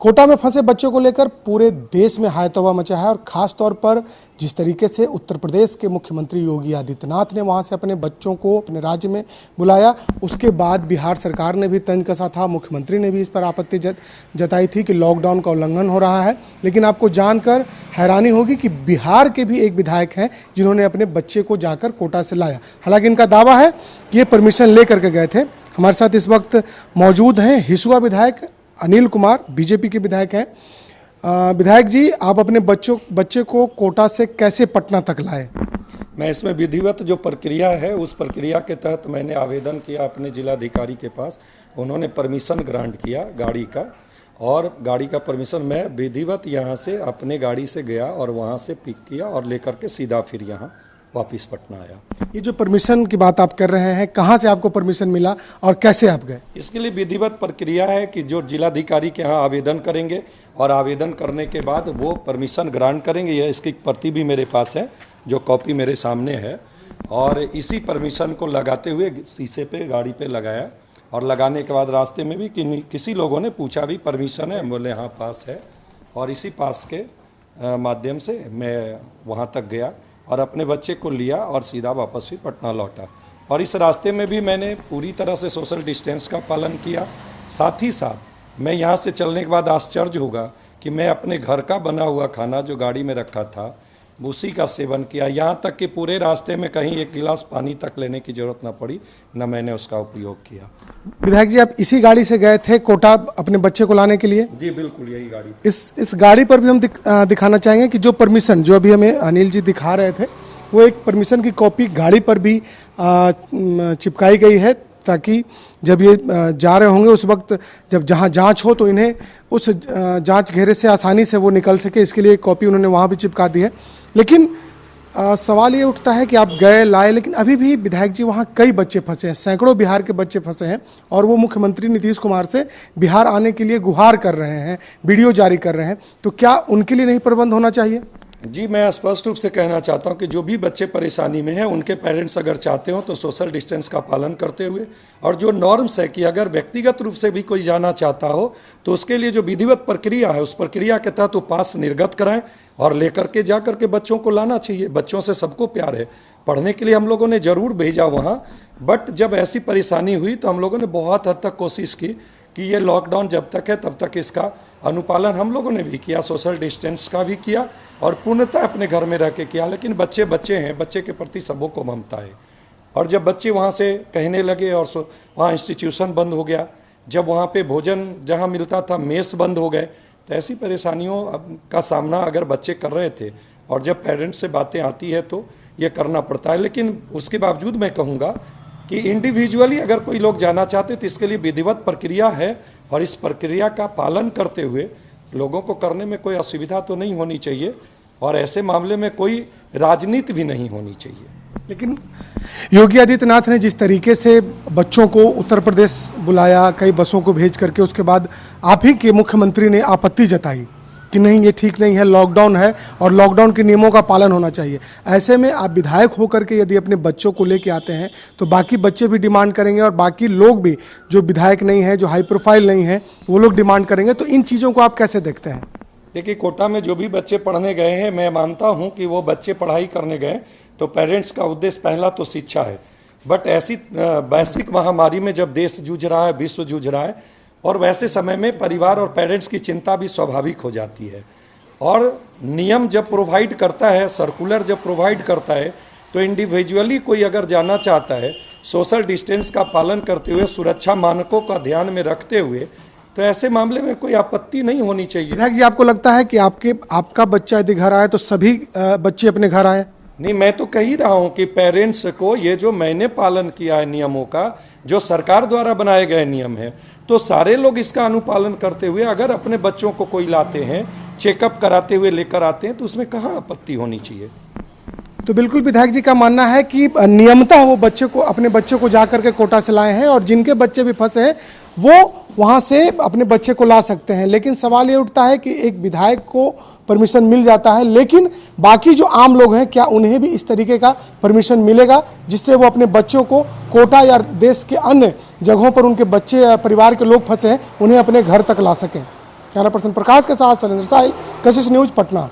कोटा में फंसे बच्चों को लेकर पूरे देश में हाय तौबा मचा है और खास तौर पर जिस तरीके से उत्तर प्रदेश के मुख्यमंत्री योगी आदित्यनाथ ने वहां से अपने बच्चों को अपने राज्य में बुलाया, उसके बाद बिहार सरकार ने भी तंज कसा था। मुख्यमंत्री ने भी इस पर आपत्ति जताई थी कि लॉकडाउन का उल्लंघन हो रहा है। लेकिन आपको जानकर हैरानी होगी कि बिहार के भी एक विधायक हैं जिन्होंने अपने बच्चे को जाकर कोटा से लाया। हालांकि इनका दावा है कि ये परमिशन लेकर के गए थे। हमारे साथ इस वक्त मौजूद हैं हिसुआ विधायक अनिल कुमार, बीजेपी के विधायक हैं। विधायक जी, आप अपने बच्चे को कोटा से कैसे पटना तक लाए? मैं इसमें विधिवत जो प्रक्रिया है उस प्रक्रिया के तहत मैंने आवेदन किया अपने जिलाधिकारी के पास। उन्होंने परमिशन ग्रांट किया गाड़ी का, और गाड़ी का परमिशन मैं विधिवत यहाँ से अपने गाड़ी से गया और वहाँ से पिक किया और लेकर के सीधा फिर यहाँ वापस पटना आया। ये जो परमिशन की बात आप कर रहे हैं, कहाँ से आपको परमिशन मिला और कैसे आप गए? इसके लिए विधिवत प्रक्रिया है कि जो जिलाधिकारी के यहाँ आवेदन करेंगे और आवेदन करने के बाद वो परमिशन ग्रांट करेंगे। यह इसकी प्रति भी मेरे पास है, जो कॉपी मेरे सामने है। और इसी परमिशन को लगाते हुए शीशे पे गाड़ी पे लगाया, और लगाने के बाद रास्ते में भी किसी लोगों ने पूछा भी परमिशन है, बोले हाँ पास है। और इसी पास के माध्यम से मैं वहाँ तक गया और अपने बच्चे को लिया और सीधा वापस भी पटना लौटा। और इस रास्ते में भी मैंने पूरी तरह से सोशल डिस्टेंस का पालन किया। साथ ही साथ मैं यहाँ से चलने के बाद आश्चर्य होगा कि मैं अपने घर का बना हुआ खाना जो गाड़ी में रखा था उसी का सेवन किया। यहाँ तक कि पूरे रास्ते में कहीं एक गिलास पानी तक लेने की जरूरत न पड़ी, न मैंने उसका उपयोग किया। विधायक जी, आप इसी गाड़ी से गए थे कोटा अपने बच्चे को लाने के लिए? जी बिल्कुल, यही गाड़ी। इस गाड़ी पर भी हम दिखाना चाहेंगे कि जो परमिशन जो अभी हमें अनिल जी दिखा रहे थे, वो एक परमिशन की कॉपी गाड़ी पर भी चिपकाई गई है, ताकि जब ये जा रहे होंगे उस वक्त जब जहाँ जांच हो तो इन्हें उस जांच घेरे से आसानी से वो निकल सके। इसके लिए एक कॉपी उन्होंने वहाँ भी चिपका दी है। लेकिन सवाल ये उठता है कि आप गए लाए, लेकिन अभी भी विधायक जी वहाँ कई बच्चे फंसे हैं, सैकड़ों बिहार के बच्चे फंसे हैं, और वो मुख्यमंत्री नीतीश कुमार से बिहार आने के लिए गुहार कर रहे हैं, वीडियो जारी कर रहे हैं। तो क्या उनके लिए नहीं प्रबंध होना चाहिए? जी, मैं स्पष्ट रूप से कहना चाहता हूं कि जो भी बच्चे परेशानी में हैं उनके पेरेंट्स अगर चाहते हो तो सोशल डिस्टेंस का पालन करते हुए, और जो नॉर्म्स है कि अगर व्यक्तिगत रूप से भी कोई जाना चाहता हो तो उसके लिए जो विधिवत प्रक्रिया है उस प्रक्रिया के तहत वो पास निर्गत कराएं और लेकर के जा करके बच्चों को लाना चाहिए। बच्चों से सबको प्यार है, पढ़ने के लिए हम लोगों ने ज़रूर भेजा वहाँ, बट जब ऐसी परेशानी हुई तो हम लोगों ने बहुत हद तक कोशिश की कि ये लॉकडाउन जब तक है तब तक इसका अनुपालन हम लोगों ने भी किया, सोशल डिस्टेंस का भी किया और पूर्णतः अपने घर में रह के किया। लेकिन बच्चे बच्चे हैं, बच्चे के प्रति सबों को ममता है। और जब बच्चे वहाँ से कहने लगे और वहाँ इंस्टीट्यूशन बंद हो गया, जब वहाँ पे भोजन जहाँ मिलता था मेस बंद हो गए, तो ऐसी परेशानियों का सामना अगर बच्चे कर रहे थे, और जब पेरेंट्स से बातें आती है तो ये करना पड़ता है। लेकिन उसके बावजूद मैं कहूँगा कि इंडिविजुअली अगर कोई लोग जाना चाहते तो इसके लिए विधिवत प्रक्रिया है, और इस प्रक्रिया का पालन करते हुए लोगों को करने में कोई असुविधा तो नहीं होनी चाहिए, और ऐसे मामले में कोई राजनीति भी नहीं होनी चाहिए। लेकिन योगी आदित्यनाथ ने जिस तरीके से बच्चों को उत्तर प्रदेश बुलाया, कई बसों को भेज करके, उसके बाद आप ही के मुख्यमंत्री ने आपत्ति जताई कि नहीं ये ठीक नहीं है, लॉकडाउन है और लॉकडाउन के नियमों का पालन होना चाहिए। ऐसे में आप विधायक होकर के यदि अपने बच्चों को लेके आते हैं तो बाकी बच्चे भी डिमांड करेंगे, और बाकी लोग भी जो विधायक नहीं है, जो हाई प्रोफाइल नहीं है, वो लोग डिमांड करेंगे। तो इन चीज़ों को आप कैसे देखते हैं? देखिए, कोटा में जो भी बच्चे पढ़ने गए हैं, मैं मानता हूं कि वो बच्चे पढ़ाई करने गए तो पेरेंट्स का उद्देश्य पहला तो शिक्षा है। बट ऐसी वैश्विक महामारी में जब देश जूझ रहा है, विश्व जूझ रहा है, और वैसे समय में परिवार और पेरेंट्स की चिंता भी स्वाभाविक हो जाती है। और नियम जब प्रोवाइड करता है, सर्कुलर जब प्रोवाइड करता है, तो इंडिविजुअली कोई अगर जाना चाहता है सोशल डिस्टेंस का पालन करते हुए, सुरक्षा मानकों का ध्यान में रखते हुए, तो ऐसे मामले में कोई आपत्ति नहीं होनी चाहिए। विधायक जी, आपको लगता है कि आपका बच्चा यदि घर आए तो सभी बच्चे अपने घर आए? नहीं, मैं तो कह ही रहा हूं कि पेरेंट्स को ये जो मैंने पालन किया है नियमों का, जो सरकार द्वारा बनाए गए नियम है, तो सारे लोग इसका अनुपालन करते हुए अगर अपने बच्चों को कोई लाते हैं, चेकअप कराते हुए लेकर आते हैं, तो उसमें कहाँ आपत्ति होनी चाहिए। तो बिल्कुल विधायक जी का मानना है कि नियमतः वो अपने बच्चे को जा करके कोटा से लाए हैं, और जिनके बच्चे भी फंसे हैं वो वहाँ से अपने बच्चे को ला सकते हैं। लेकिन सवाल ये उठता है कि एक विधायक को परमिशन मिल जाता है, लेकिन बाकी जो आम लोग हैं, क्या उन्हें भी इस तरीके का परमिशन मिलेगा जिससे वो अपने बच्चों को कोटा या देश के अन्य जगहों पर उनके बच्चे या परिवार के लोग फंसे हैं उन्हें अपने घर तक ला सकें? कैमरा पर्सन प्रकाश के साथ सरेंद्र साहिल, कशिश न्यूज, पटना।